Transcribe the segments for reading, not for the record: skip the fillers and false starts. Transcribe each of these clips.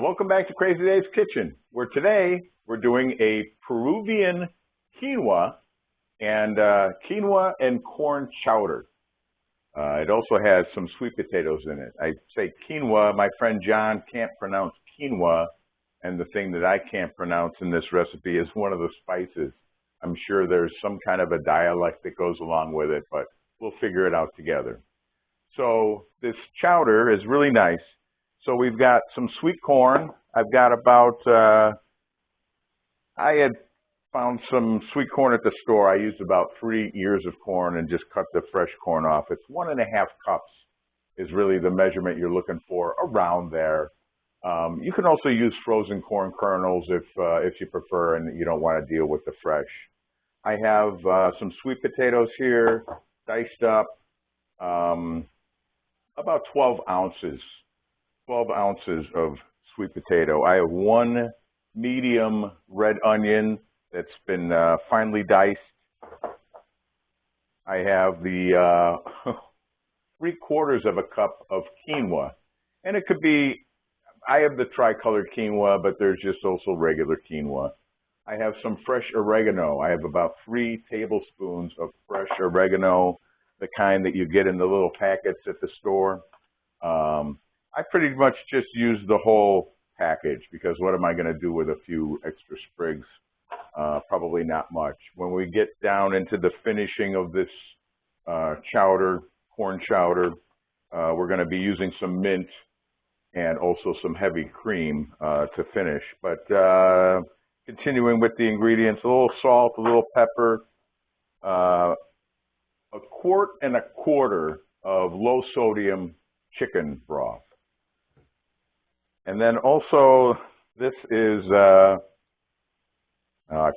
and welcome back to Crazy Dave's Kitchen, where today we're doing a Peruvian quinoa and corn chowder. It also has some sweet potatoes in it. I say quinoa, my friend John can't pronounce quinoa, and the thing that I can't pronounce in this recipe is one of the spices. I'm sure there's some kind of a dialect that goes along with it, but we'll figure it out together. So this chowder is really nice. So we've got some sweet corn. I've got about, I had found some sweet corn at the store. I used about 3 ears of corn and just cut the fresh corn off. It's 1.5 cups is really the measurement you're looking for, around there. You can also use frozen corn kernels if you prefer and you don't want to deal with the fresh. I have some sweet potatoes here, diced up, about 12 ounces. 12 ounces of sweet potato. I have 1 medium red onion that's been finely diced. I have the 3/4 of a cup of quinoa. And it could be, I have the tricolored quinoa, but there's just also regular quinoa. I have some fresh oregano. I have about 3 tablespoons of fresh oregano, the kind that you get in the little packets at the store. I pretty much just use the whole package because what am I going to do with a few extra sprigs? Probably not much. When we get down into the finishing of this chowder, corn chowder, we're going to be using some mint and also some heavy cream to finish. But continuing with the ingredients, a little salt, a little pepper, 1.25 quarts of low sodium chicken broth. And then also, this is, I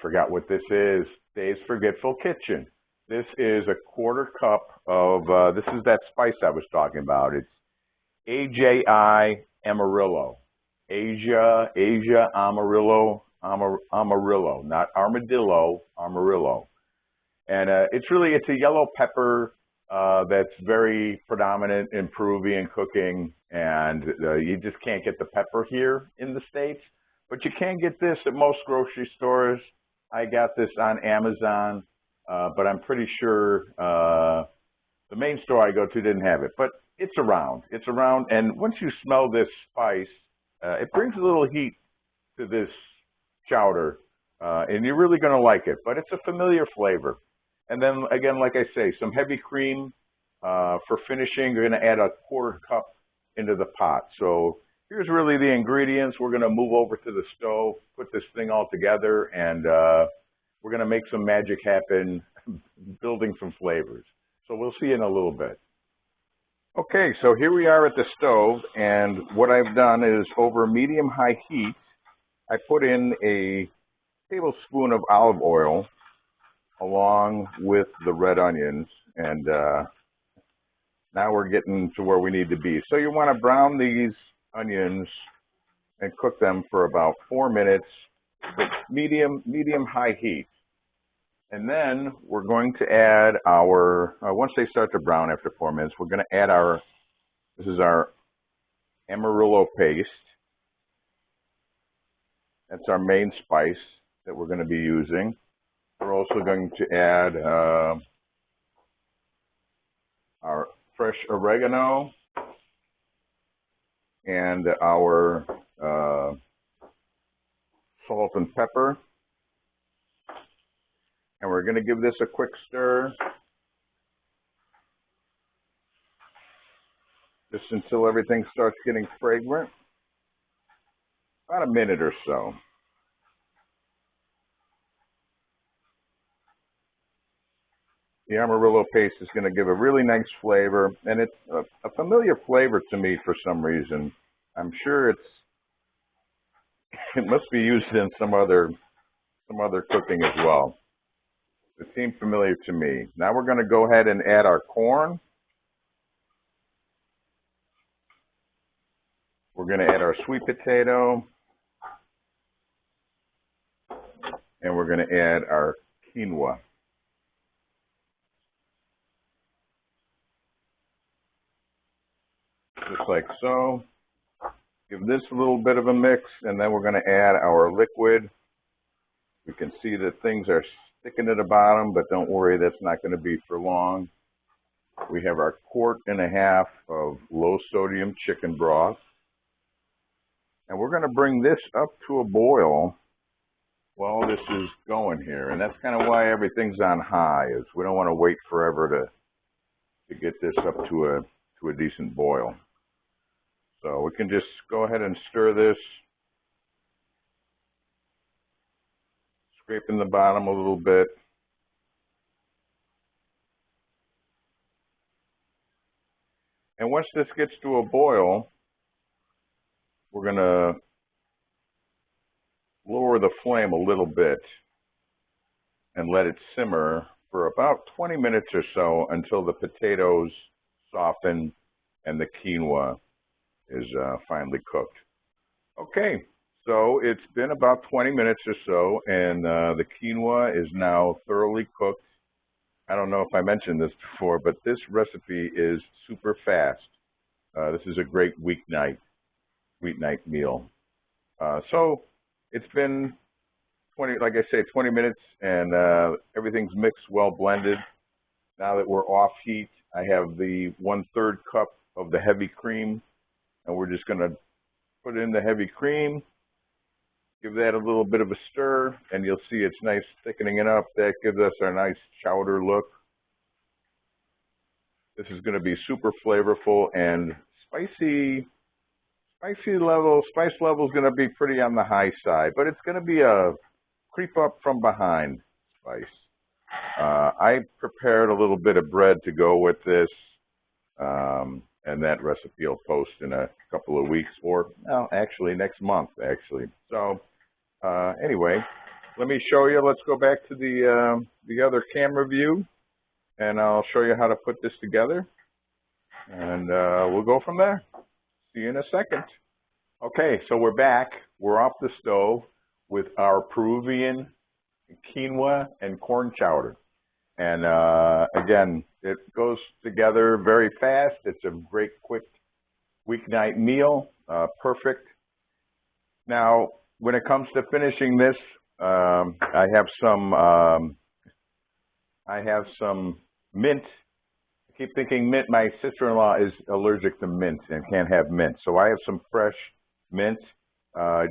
forgot what this is, Dave's Forgetful Kitchen. This is 1/4 cup of, this is that spice I was talking about. It's AJI Amarillo. Asia Amarillo, Amarillo, not armadillo, Amarillo. And it's a yellow pepper that's very predominant in Peruvian cooking, and you just can't get the pepper here in the States, but you can get this at most grocery stores. I got this on Amazon, but I'm pretty sure the main store I go to didn't have it, but it's around. It's around, and once you smell this spice, it brings a little heat to this chowder, and you're really going to like it, but it's a familiar flavor. And then, again, like I say, some heavy cream for finishing. You're going to add 1/4 cup into the pot. So here's really the ingredients. We're going to move over to the stove, put this thing all together, and we're going to make some magic happen, building some flavors. So we'll see you in a little bit. Okay, so here we are at the stove, and what I've done is over medium-high heat, I put in a tablespoon of olive oil along with the red onions, and now we're getting to where we need to be. So you want to brown these onions and cook them for about 4 minutes with medium-high heat. And then we're going to add our, once they start to brown after 4 minutes, we're going to add this is our Amarillo paste. That's our main spice that we're going to be using. We're also going to add our fresh oregano and our salt and pepper. And we're going to give this a quick stir just until everything starts getting fragrant. About a minute or so. The Amarillo paste is going to give a really nice flavor, and it's a familiar flavor to me for some reason. I'm sure it must be used in some other cooking as well. It seemed familiar to me. Now we're going to go ahead and add our corn. We're going to add our sweet potato, and we're going to add our quinoa. Just like so. Give this a little bit of a mix, and then we're going to add our liquid. We can see that things are sticking to the bottom, but don't worry, that's not going to be for long. We have our 1.5 quarts of low sodium chicken broth. And we're going to bring this up to a boil while this is going here. And that's kind of why everything's on high, is we don't want to wait forever to get this up to a decent boil. So we can just go ahead and stir this, scraping the bottom a little bit. And once this gets to a boil, we're going to lower the flame a little bit and let it simmer for about 20 minutes or so until the potatoes soften and the quinoa is finally cooked. Okay, so it's been about 20 minutes or so, and the quinoa is now thoroughly cooked. I don't know if I mentioned this before, but this recipe is super fast. This is a great weeknight meal. So it's been 20 minutes, and everything's mixed, well blended. Now that we're off heat, I have the 1/3 cup of the heavy cream, and we're just going to put in the heavy cream, give that a little bit of a stir, and you'll see it's nice thickening it up. That gives us our nice chowder look. This is going to be super flavorful and spicy. Spice level is going to be pretty on the high side, but it's going to be a creep up from behind spice. I prepared a little bit of bread to go with this, and that recipe will post in a couple of weeks, or well, actually next month, actually. So anyway, let me show you. Let's go back to the other camera view, and I'll show you how to put this together, and we'll go from there. See you in a second. Okay, so we're back. We're off the stove with our Peruvian quinoa and corn chowder. And again, it goes together very fast. It's a great, quick weeknight meal. Perfect. Now, when it comes to finishing this, I have some mint. I keep thinking mint. My sister-in-law is allergic to mint and can't have mint. So I have some fresh mint.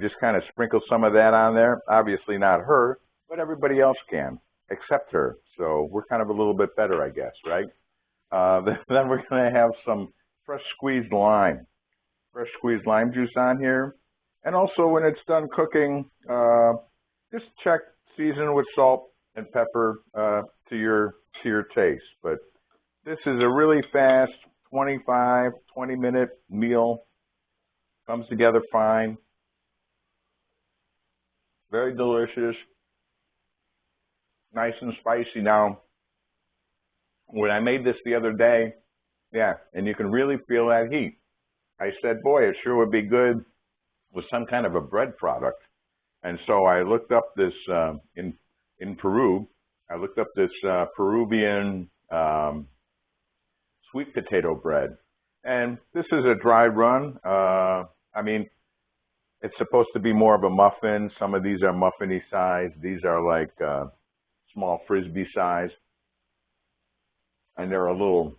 Just kind of sprinkle some of that on there. Obviously not her, but everybody else can, except her. So we're kind of a little bit better, I guess, right? Then we're going to have some fresh squeezed lime juice on here. And also when it's done cooking, just check, season with salt and pepper to your taste. But this is a really fast 20-minute meal. Comes together fine. Very delicious. Nice and spicy. Now, when I made this the other day, yeah, and you can really feel that heat. I said, boy, it sure would be good with some kind of a bread product. And so I looked up this, in Peru, I looked up this Peruvian sweet potato bread. And this is a dry run. I mean, it's supposed to be more of a muffin. Some of these are muffiny size. These are like small frisbee size. And they're a little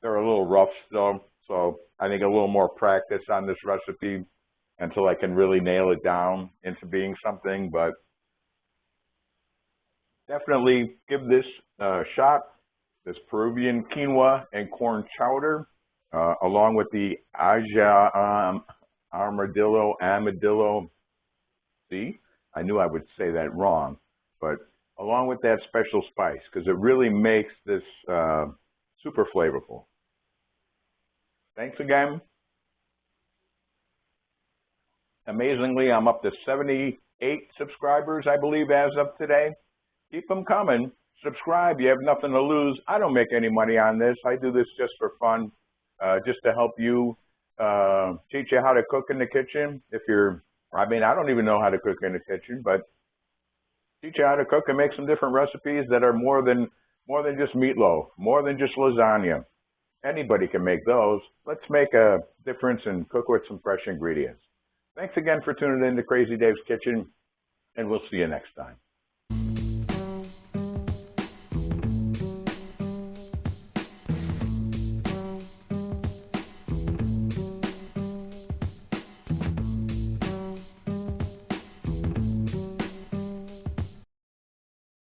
rough still. So I think a little more practice on this recipe until I can really nail it down into being something. But definitely give this a shot. This Peruvian quinoa and corn chowder, along with the armadillo. See, I knew I would say that wrong, but along with that special spice, because it really makes this super flavorful. Thanks again. Amazingly, I'm up to 78 subscribers, I believe, as of today. Keep them coming. Subscribe. You have nothing to lose. I don't make any money on this. I do this just for fun, just to help you, teach you how to cook in the kitchen. I don't even know how to cook in the kitchen, but teach you how to cook and make some different recipes that are more than just meatloaf, more than just lasagna. Anybody can make those. Let's make a difference and cook with some fresh ingredients. Thanks again for tuning in to Crazy Dave's Kitchen, and we'll see you next time.